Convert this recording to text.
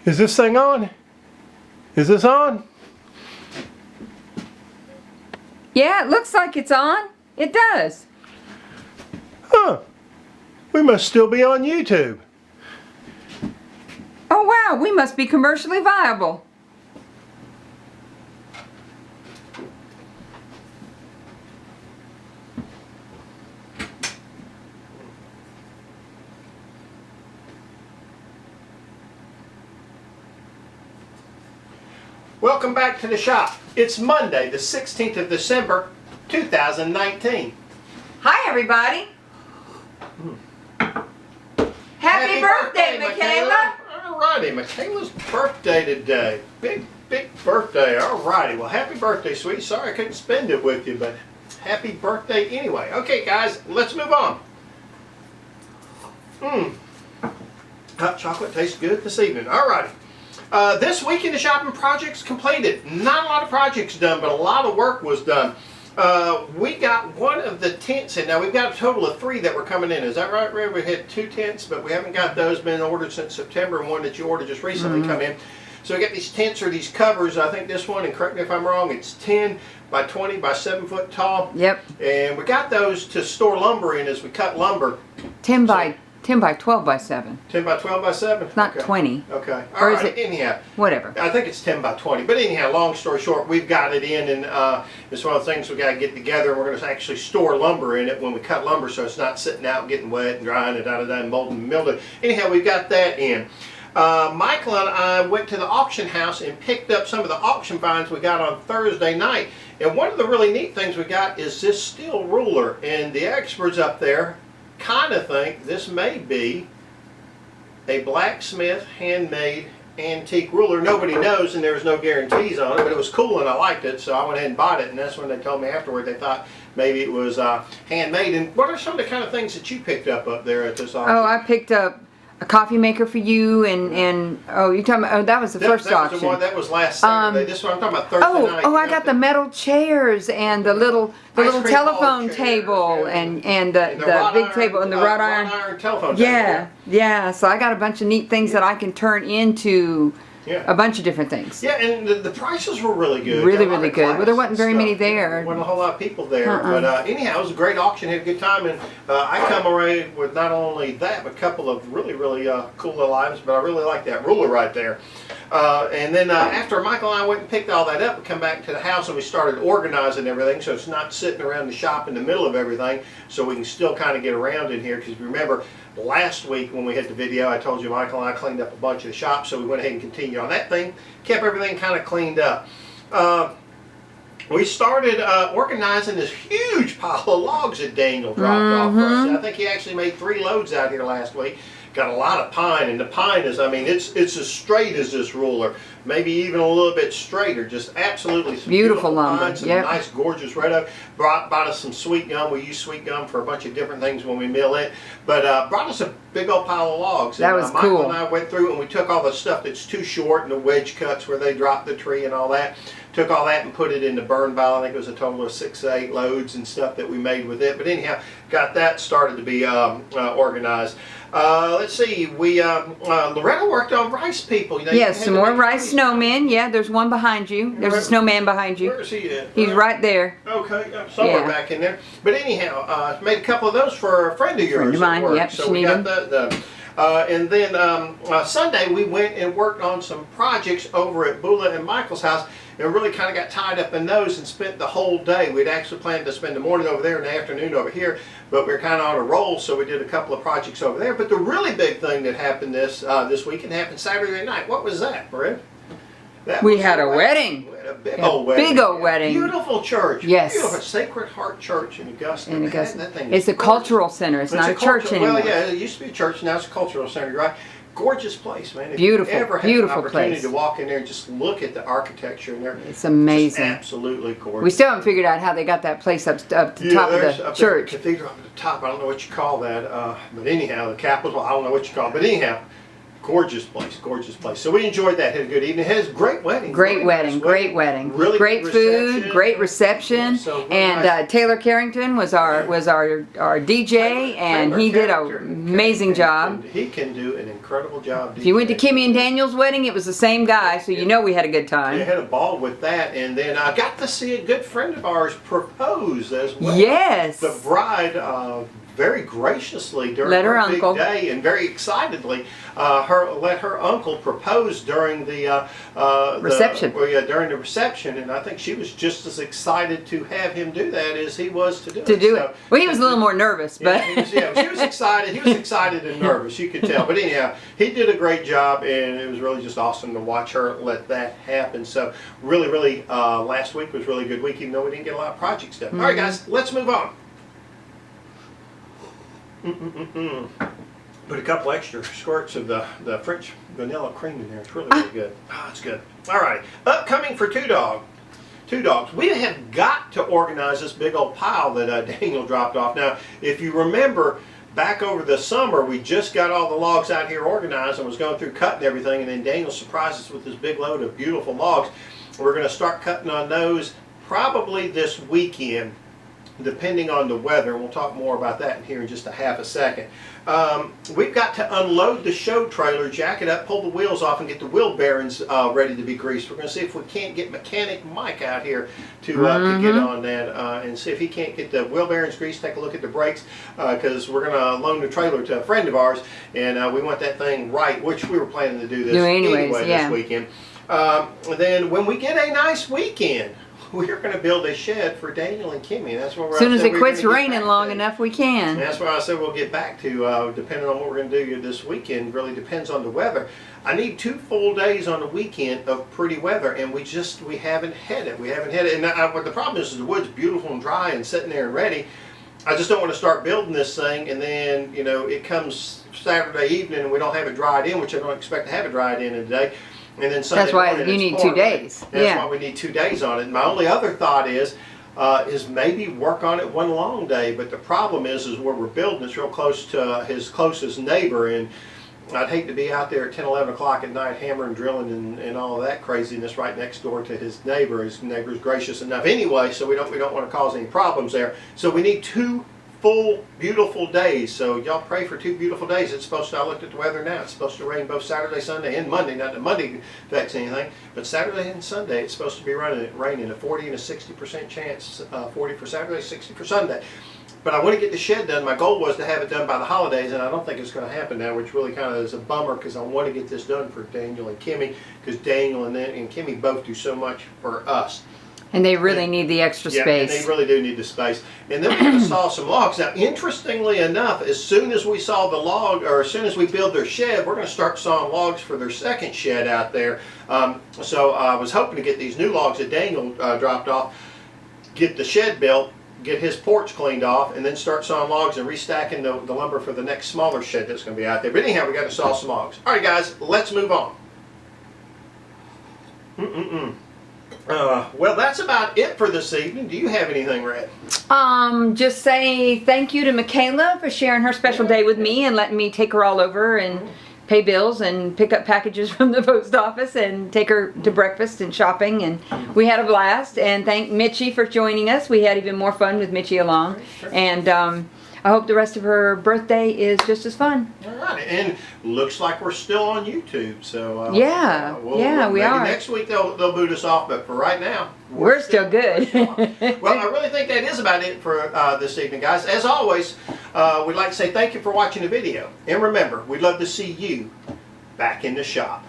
Is this thing on? Is this on? Yeah, it looks like it's on. It does. Huh. We must still be on YouTube. Oh wow, we must be commercially viable. Welcome back to the shop. It's Monday, the 16th of December, 2019. Hi everybody. Happy birthday, Michaela. Alrighty, Michaela's birthday today. Big birthday. Alrighty, well happy birthday, sweetie. Sorry I couldn't spend it with you, but happy birthday anyway. Okay guys, let's move on. Hot chocolate tastes good this evening. Alrighty. This week in the shopping, projects completed. Not a lot of projects done, but a lot of work was done. We got one of the tents in. Now we've got a total of 3 that were coming in. Is that right, Red? We had 2 tents, but we haven't got those been ordered since September, and one that you ordered just recently come in. So we got these tents or these covers. I think this one, and correct me if I'm wrong, it's 10 by 20 by 7 foot tall. Yep. And we got those to store lumber in as we cut lumber. 10 by 12 by 7. 10 by 12 by 7? It's not Okay. 20. Okay. Or All is right. it? Anyhow. Whatever. I think it's 10 by 20. But anyhow, long story short, we've got it in, and it's one of the things we got to get together. We're going to actually store lumber in it when we cut lumber, so it's not sitting out and getting wet and drying and and molding and mildew. Anyhow, we've got that in. Michael and I went to the auction house and picked up some of the auction finds we got on Thursday night. And one of the really neat things we got is this steel ruler. And the experts up there kind of think this may be a blacksmith handmade antique ruler. Nobody knows, and there's no guarantees on it, but it was cool and I liked it, so I went ahead and bought it. And that's when they told me afterward they thought maybe it was handmade. And what are some of the kind of things that you picked up there at this auction? Oh, I picked up a coffee maker for you, and oh, you're talking about, oh, that was the first that auction. Was the one, that was last Saturday. This one I'm talking about Thursday night. Oh, I got the metal chairs and the little telephone table, and the big table and the wrought iron telephone table. Yeah. So I got a bunch of neat things that I can turn into a bunch of different things. Yeah, and the prices were really good. Really good. Well, there wasn't very many there. There wasn't a whole lot of people there. But anyhow, it was a great auction. Had a good time. And I come away with not only that, but a couple of really cool little items. But I really like that ruler right there. And then after Michael and I went and picked all that up, we come back to the house and we started organizing everything. So it's not sitting around the shop in the middle of everything. So we can still kind of get around in here. Because remember, last week when we had the video, I told you Michael and I cleaned up a bunch of the shops, so we went ahead and continued on that thing, kept everything kind of cleaned up. We started organizing this huge pile of logs that Daniel dropped off for us. I think he actually made 3 loads out here last week. Got a lot of pine, and the pine is, I mean, it's as straight as this ruler, maybe even a little bit straighter. Just absolutely some beautiful lumber. Pine, some nice, gorgeous red oak. Brought us some sweet gum. We use sweet gum for a bunch of different things when we mill it. But brought us a big old pile of logs. That was cool. Michael and I went through and we took all the stuff that's too short and the wedge cuts where they drop the tree and all that. Took all that and put it in the burn pile. I think it was a total of 6 to 8 loads and stuff that we made with it. But anyhow, got that started to be organized. Let's see, Loretta worked on rice people. You know, yes, some more rice snowmen. Yeah, there's one behind you. There's a snowman behind you. Where is he at? He's right there. Okay, somewhere back in there. But anyhow, made a couple of those for a friend of yours. Friend of mine, yep, so we got that done. And then Sunday we went and worked on some projects over at Bula and Michael's house, and really kind of got tied up in those and spent the whole day. We'd actually planned to spend the morning over there and the afternoon over here, but we were kind of on a roll, so we did a couple of projects over there. But the really big thing that happened this weekend happened Saturday night. What was that, Brett? We had a wedding. We had a big old wedding. Big old wedding. Beautiful church. Yes. Beautiful Sacred Heart Church in Augusta. In Augusta. That thing it's a cultural center. It's not a church anymore. Well, yeah, it used to be a church. Now it's a cultural center, right? Gorgeous place, man. If beautiful, you ever had beautiful an opportunity place. to walk in there and just look at the architecture in there, it's amazing. Just absolutely gorgeous. We still haven't figured out how they got that place up to the top of the church. Cathedral up at the top. I don't know what you call that. But anyhow, the Capitol. I don't know what you call it. But anyhow, Gorgeous place, gorgeous place. So we enjoyed that. Had a good evening. Had a great wedding. Great really wedding, nice great wedding. Really great good food, reception. great reception. Yeah, so really and nice. Taylor Carrington was our DJ, and he did an amazing job. He can do an incredible job. If you went to Kimmy and Daniel's wedding, it was the same guy, so you know we had a good time. We had a ball with that, and then I got to see a good friend of ours propose as well. Yes. The bride very graciously during her big day and very excitedly let her uncle propose during the reception. During the reception, and I think she was just as excited to have him do that as he was to do it. So, well, he was a little more nervous, but she was excited. He was excited and nervous. You could tell. But anyhow, he did a great job, and it was really just awesome to watch her let that happen. So really, last week was really a good week, even though we didn't get a lot of projects done. All right, guys, let's move on. Put a couple extra squirts of the French vanilla cream in there. It's really good. Oh, it's good. All right. Upcoming for Two Dogs. We have got to organize this big old pile that Daniel dropped off. Now, if you remember, back over the summer, we just got all the logs out here organized and was going through cutting everything, and then Daniel surprised us with this big load of beautiful logs. We're going to start cutting on those probably this weekend, depending on the weather. We'll talk more about that here in just a half a second. We've got to unload the show trailer, jack it up, pull the wheels off, and get the wheel bearings ready to be greased. We're going to see if we can't get Mechanic Mike out here to get on that and see if he can't get the wheel bearings greased, take a look at the brakes, because we're going to loan the trailer to a friend of ours, and we want that thing right, which we were planning to do this this weekend. Then when we get a nice weekend, we're going to build a shed for Daniel and Kimmy. That's what we're. As soon as it quits raining long enough, we can. And that's why I said we'll get back to, depending on what we're going to do this weekend. Really depends on the weather. I need 2 full days on the weekend of pretty weather, and we haven't had it. And what the problem is the wood's beautiful and dry and sitting there and ready. I just don't want to start building this thing, and then it comes Saturday evening and we don't have it dried in, which I don't expect to have it dried in today. And then Sunday morning, you need 2 days. That's why we need 2 days on it. My only other thought is maybe work on it one long day. But the problem is where we're building, it's real close to his closest neighbor, and I'd hate to be out there at 10, 11 o'clock at night hammering, drilling, and all of that craziness right next door to his neighbor. His neighbor's gracious enough anyway, so we don't want to cause any problems there. So we need 2 full beautiful days. So y'all pray for 2 beautiful days. It's supposed to, I looked at the weather now, it's supposed to rain both Saturday, Sunday, and Monday. Not that Monday affects anything, but Saturday and Sunday it's supposed to be raining, a 40 and a 60% chance, 40 for Saturday, 60 for Sunday. But I want to get the shed done. My goal was to have it done by the holidays, and I don't think it's going to happen now, which really kind of is a bummer, because I want to get this done for Daniel and Kimmy, because Daniel and Kimmy both do so much for us. And they really need the extra space. And they really do need the space. And then we're going to saw some logs. Now, interestingly enough, as soon as we saw the log, or as soon as we build their shed, we're going to start sawing logs for their second shed out there. So I was hoping to get these new logs that Daniel dropped off, get the shed built, get his porch cleaned off, and then start sawing logs and restacking the lumber for the next smaller shed that's going to be out there. But anyhow, we got to saw some logs. All right, guys, let's move on. Well, that's about it for this evening. Do you have anything, Red? Just say thank you to Michaela for sharing her special day with me and letting me take her all over and pay bills and pick up packages from the post office and take her to breakfast and shopping, and we had a blast. And thank Mitchie for joining us. We had even more fun with Mitchie along. And I hope the rest of her birthday is just as fun. All right, and looks like we're still on YouTube, so we are. Next week they'll boot us off, but for right now, we're still good. Well, I really think that is about it for this evening, guys. As always, we'd like to say thank you for watching the video, and remember, we'd love to see you back in the shop.